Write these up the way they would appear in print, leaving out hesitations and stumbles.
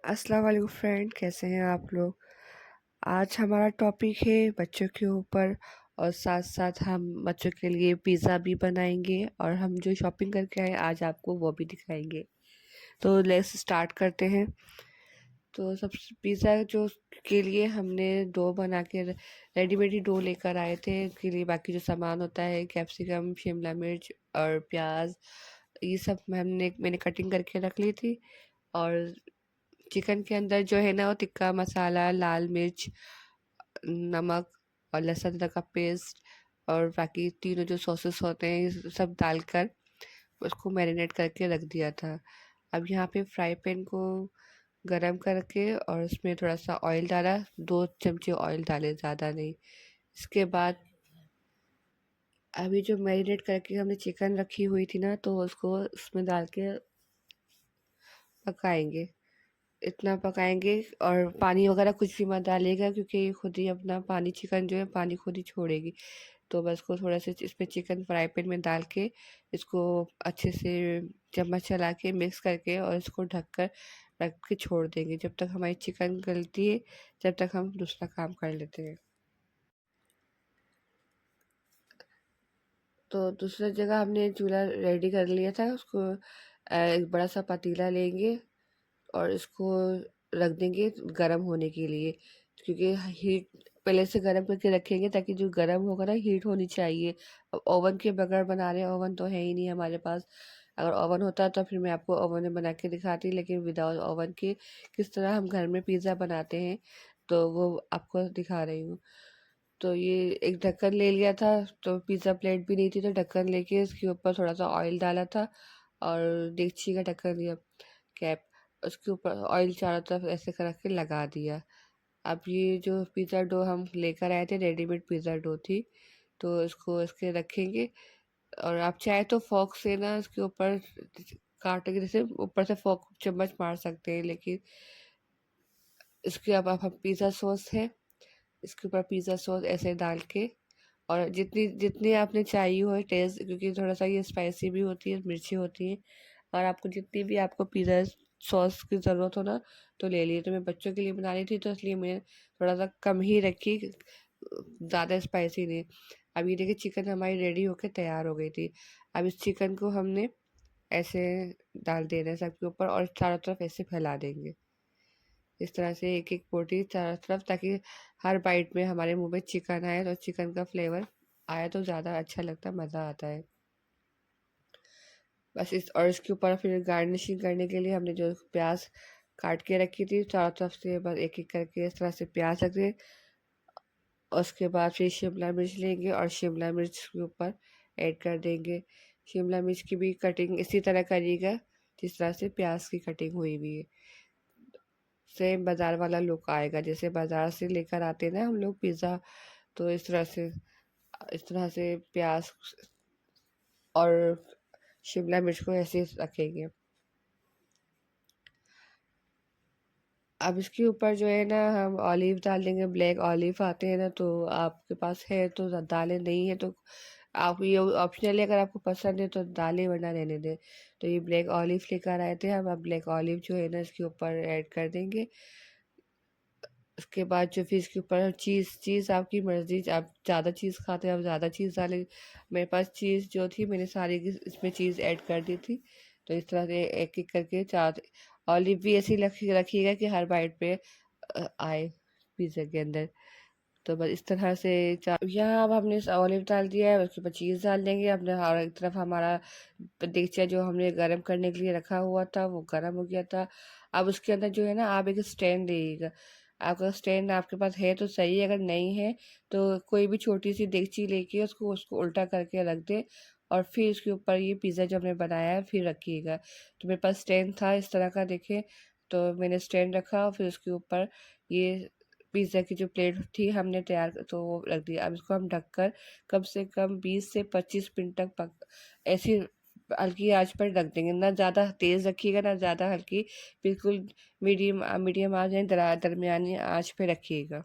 अस्सलाम वालेकुम फ्रेंड, कैसे हैं आप लोग। आज हमारा टॉपिक है बच्चों के ऊपर और साथ साथ हम बच्चों के लिए पिज़्ज़ा भी बनाएंगे और हम जो शॉपिंग करके आए आज आपको वो भी दिखाएंगे। तो लेट्स स्टार्ट करते हैं। तो सब पिज़्ज़ा जो के लिए हमने डो बना के रेडीमेड ही डो लेकर आए थे। के लिए बाकी जो सामान होता है कैप्सिकम, शिमला मिर्च और प्याज, ये सब मैंने कटिंग करके रख ली थी। और चिकन के अंदर जो है ना वो टिक्का मसाला, लाल मिर्च, नमक और लहसुन अदरक का पेस्ट और बाकी तीनों जो सॉसेस होते हैं ये सब डालकर उसको मैरिनेट करके रख दिया था। अब यहाँ पे फ्राई पैन को गरम करके और उसमें थोड़ा सा ऑयल डाला, 2 चमचे ऑयल डाले, ज़्यादा नहीं। इसके बाद अभी जो मैरिनेट करके हमने चिकन रखी हुई थी ना तो उसको उसमें डाल के पकाएंगे। इतना पकाएंगे और पानी वगैरह कुछ भी मत डालिएगा क्योंकि ये खुद ही अपना पानी, चिकन जो है पानी खुद ही छोड़ेगी। तो बस को थोड़ा सा इसमें चिकन फ्राई पैन में डाल के इसको अच्छे से चम्मच चला के मिक्स करके और इसको ढककर रख के छोड़ देंगे जब तक हमारी चिकन गलती है, जब तक हम दूसरा काम कर लेते हैं। तो दूसरा जगह हमने चूल्हा रेडी कर लिया था, उसको एक बड़ा सा पतीला लेंगे और इसको रख देंगे गरम होने के लिए। क्योंकि हीट पहले से गरम करके रखेंगे ताकि जो गरम होगा ना हीट होनी चाहिए। अब ओवन के बगैर बना रहे हैं, ओवन तो है ही नहीं हमारे पास। अगर ओवन होता तो फिर मैं आपको ओवन में बना के दिखाती, लेकिन विदाउट ओवन के किस तरह हम घर में पिज़्ज़ा बनाते हैं तो वो आपको दिखा रही हूँ। तो ये एक ढक्कन ले लिया था, तो पिज़्ज़ा प्लेट भी नहीं थी तो ढक्कन लेके उसके ऊपर थोड़ा सा ऑयल डाला था और देगची का ढक्कन दिया, कैप, उसके ऊपर ऑयल चारों तरफ ऐसे करके के लगा दिया। अब ये जो पिज़्ज़ा डो हम लेकर आए थे, रेडीमेड पिज़्ज़ा डो थी, तो इसको इसके रखेंगे। और आप चाहे तो फोक से ना इसके ऊपर काट के जैसे ऊपर से फोक चम्मच मार सकते हैं, लेकिन इसके अब हम पिज़्ज़ा सॉस है, इसके ऊपर पिज़्ज़ा सॉस ऐसे डाल के और जितनी जितनी आपने चाहिए हो टेस्ट, क्योंकि थोड़ा सा ये स्पाइसी भी होती है, मिर्ची होती है, और आपको जितनी भी आपको पिज़्ज़ा सॉस की ज़रूरत हो ना तो ले लिए। तो मैं बच्चों के लिए बना रही थी तो इसलिए मैंने थोड़ा सा कम ही रखी, ज़्यादा स्पाइसी नहीं। अब ये देखिए चिकन हमारी रेडी होकर तैयार हो गई थी। अब इस चिकन को हमने ऐसे डाल देना है सबके ऊपर और चारों तरफ ऐसे फैला देंगे, इस तरह से एक एक पोटी चारों तरफ, ताकि हर बाइट में हमारे मुंह में चिकन आए तो चिकन का फ्लेवर आए तो ज़्यादा अच्छा लगता, मज़ा आता है। बस इस और इसके ऊपर फिर गार्निशिंग करने के लिए हमने जो प्याज काट के रखी थी चारों तरफ से बस एक एक करके इस तरह से प्याज रख दें। और उसके बाद फिर शिमला मिर्च लेंगे और शिमला मिर्च के ऊपर ऐड कर देंगे। शिमला मिर्च की भी कटिंग इसी तरह करिएगा जिस तरह से प्याज की कटिंग हुई भी है। सेम बाज़ार वाला लुक आएगा, जैसे बाज़ार से लेकर आते हैं ना हम लोग पिज़्ज़ा, तो इस तरह से प्याज और शिमला मिर्च को ऐसे रखेंगे। अब इसके ऊपर जो है ना हम ऑलिव डाल देंगे, ब्लैक ऑलिव आते हैं ना, तो आपके पास है तो डालें, नहीं है तो आप ये ऑप्शनली अगर आपको पसंद है तो डालें वरना रहने दें। तो ये ब्लैक ऑलिव लेकर आए थे हम, अब ब्लैक ऑलिव जो है ना इसके ऊपर ऐड कर देंगे। उसके बाद जो फिर इसके ऊपर चीज़ आपकी मर्ज़ी, आप ज़्यादा चीज़ खाते हैं आप ज़्यादा चीज़ डालें। मेरे पास चीज़ जो थी मैंने सारी इसमें चीज़ ऐड कर दी थी। तो इस तरह से एक एक करके चार ऑलिव भी ऐसी रखिएगा कि हर बाइट पे आए पिज़्ज़ा के अंदर। तो बस इस तरह से यहाँ अब हमने ऑलिव डाल दिया है, उसके ऊपर चीज़ डाल देंगे अपने, और एक तरफ हमारा देगचा जो हमने गर्म करने के लिए रखा हुआ था वो गर्म हो गया था। अब उसके अंदर जो है ना आप एक स्टैंड दीजिएगा। अगर स्टैंड आपके पास है तो सही है, अगर नहीं है तो कोई भी छोटी सी देगची लेके उसको उसको उल्टा करके रख दे और फिर उसके ऊपर ये पिज़्ज़ा जो हमने बनाया है फिर रखिएगा। तो मेरे पास स्टैंड था इस तरह का, देखें, तो मैंने स्टैंड रखा और फिर उसके ऊपर ये पिज़्ज़ा की जो प्लेट थी हमने तैयार तो वो रख दिया। अब इसको हम ढककर कम से कम 20 से 25 मिनट तक ऐसी हल्की आंच पर ढक देंगे। ना ज़्यादा तेज़ रखिएगा ना ज़्यादा हल्की, बिल्कुल मीडियम मीडियम आंच है, दरमियानी आंच पे रखिएगा।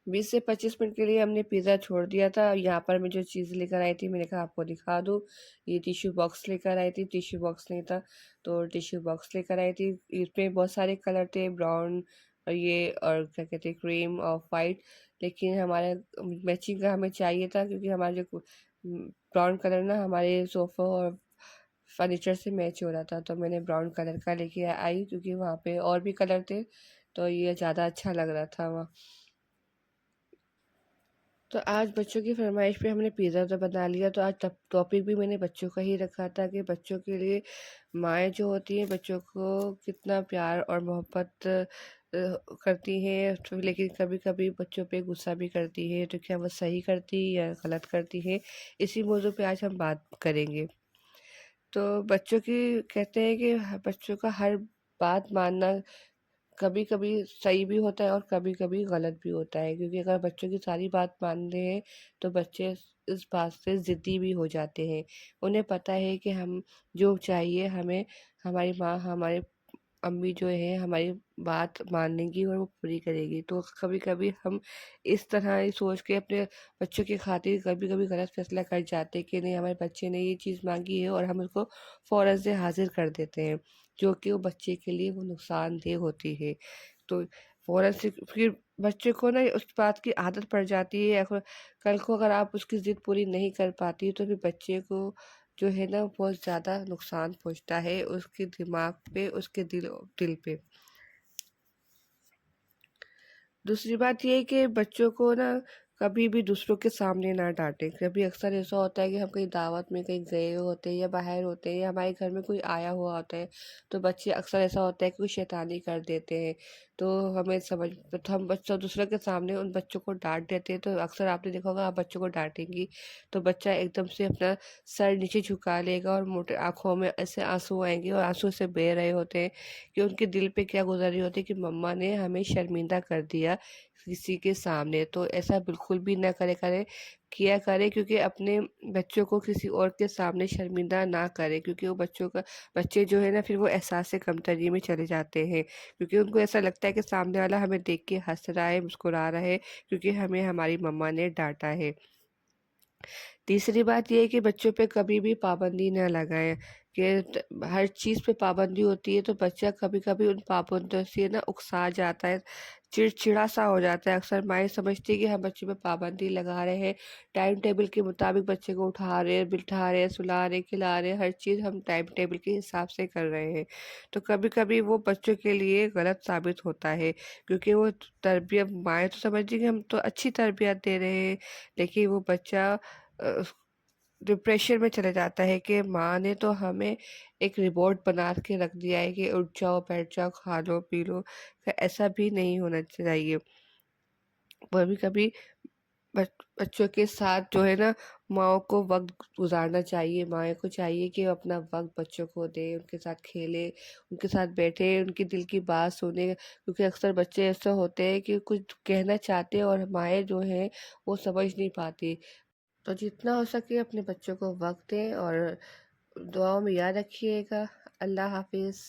20 से 25 मिनट के लिए हमने पिज़्ज़ा छोड़ दिया था। यहाँ पर मैं जो चीज़ लेकर आई थी, मैंने कहा आपको दिखा दूँ। ये टिश्यू बॉक्स लेकर आई थी, टिश्यू बॉक्स नहीं था तो टिश्यू बॉक्स लेकर आई थी। इसमें बहुत सारे कलर थे, ब्राउन और ये और क्या कहते हैं क्रीम और वाइट, लेकिन हमारे मैचिंग का हमें चाहिए था, क्योंकि हमारे जो ब्राउन कलर ना हमारे सोफ़ा और फर्नीचर से मैच हो रहा था, तो मैंने ब्राउन कलर का लेके आई, क्योंकि वहाँ पे और भी कलर थे तो ये ज़्यादा अच्छा लग रहा था वहाँ। तो आज बच्चों की फरमाइश पे हमने पिज़्ज़ा तो बना लिया, तो आज टॉपिक भी मैंने बच्चों का ही रखा था कि बच्चों के लिए माएँ जो होती हैं बच्चों को कितना प्यार और मोहब्बत करती हैं, तो लेकिन कभी-कभी बच्चों पे गुस्सा भी करती है, तो क्या वो सही करती है या गलत करती है? इसी मौज़ू पे आज हम बात करेंगे। तो बच्चों की कहते हैं कि बच्चों का हर बात मानना कभी-कभी सही भी होता है और कभी-कभी गलत भी होता है, क्योंकि अगर बच्चों की सारी बात मानते हैं तो बच्चे इस बात से ज़िद्दी भी हो जाते हैं। उन्हें पता है कि हम जो चाहिए हमें, हमारी माँ, हमारे अम्मी जो है हमारी बात मानेंगी और वो पूरी करेगी। तो कभी-कभी हम इस तरह ही सोच के अपने बच्चों की खातिर कभी-कभी गलत फैसला कर जाते हैं कि नहीं, हमारे बच्चे ने ये चीज़ माँगी है और हम उसको फ़ौरन से हाज़िर कर देते हैं, जो कि वो बच्चे के लिए वो नुकसानदेह होती है। तो फ़ौरन से फिर बच्चे को ना उस बात की आदत पड़ जाती है, या फिर कल को अगर आप उसकी ज़िद पूरी नहीं कर पाती तो फिर बच्चे को जो है ना बहुत ज़्यादा नुकसान पहुँचता है उसके दिमाग पे, उसके दिल दिल पे। दूसरी बात ये है कि बच्चों को ना कभी भी दूसरों के सामने ना डांटें। कभी अक्सर ऐसा होता है कि हम कहीं दावत में कहीं गए होते हैं या बाहर होते हैं या हमारे घर में कोई आया हुआ होता है, तो बच्चे अक्सर ऐसा होता है कि कोई शैतानी कर देते हैं। तो हमें समझ तो हम बच्चा दूसरों के सामने उन बच्चों को डांट देते हैं, तो अक्सर आपने देखा होगा आप बच्चों को डांटेंगी तो बच्चा एकदम से अपना सर नीचे झुका लेगा और मोटे आँखों में ऐसे आँसू आएँगे और आँसू ऐसे बह रहे होते हैं कि उनके दिल पे क्या गुज़र रही होती है कि मम्मा ने हमें शर्मिंदा कर दिया किसी के सामने। तो ऐसा बिल्कुल भी ना किया करें, क्योंकि अपने बच्चों को किसी और के सामने शर्मिंदा ना करें, क्योंकि वो बच्चे जो है ना फिर वो एहसास कमतरी में चले जाते हैं, क्योंकि उनको ऐसा लगता है कि सामने वाला हमें देख के हंस रहा है, मुस्कुरा रहा है, क्योंकि हमें हमारी मम्मा ने डांटा है। तीसरी बात ये है कि बच्चों पे कभी भी पाबंदी ना लगाएँ कि हर चीज़ पे पाबंदी होती है, तो बच्चा कभी-कभी उन पाबंदियों से ना उकसा जाता है, चिड़चिड़ा-सा हो जाता है। अक्सर माएँ समझती है कि हम बच्चे पे पाबंदी लगा रहे हैं, टाइम टेबल के मुताबिक बच्चे को उठा रहे हैं, बिठा रहे हैं, सुला रहे हैं, खिला रहे हैं, हर चीज़ हम टाइम टेबल के हिसाब से कर रहे हैं। तो कभी-कभी वो बच्चों के लिए गलत साबित होता है, क्योंकि वो तरबियत माएँ तो समझती हैं कि हम तो अच्छी तरबियत दे रहे हैं, लेकिन वो बच्चा अ, डिप्रेशन में चले जाता है कि माँ ने तो हमें एक रिवॉर्ड बना के रख दिया है कि उठ जाओ, बैठ जाओ, खा लो, पी लो। ऐसा भी नहीं होना चाहिए। कभी-कभी बच बच्चों के साथ जो है ना माँओं को वक़्त गुज़ारना चाहिए। माँ को चाहिए कि वो अपना वक़्त बच्चों को दें, उनके साथ खेलें, उनके साथ बैठे, उनके दिल की बात सुने, क्योंकि अक्सर बच्चे ऐसे होते हैं कि कुछ कहना चाहते हैं और माएँ जो हैं वो समझ नहीं पाती। तो जितना हो सके अपने बच्चों को वक़्त दें और दुआओं में याद रखिएगा। अल्लाह हाफ़िज़।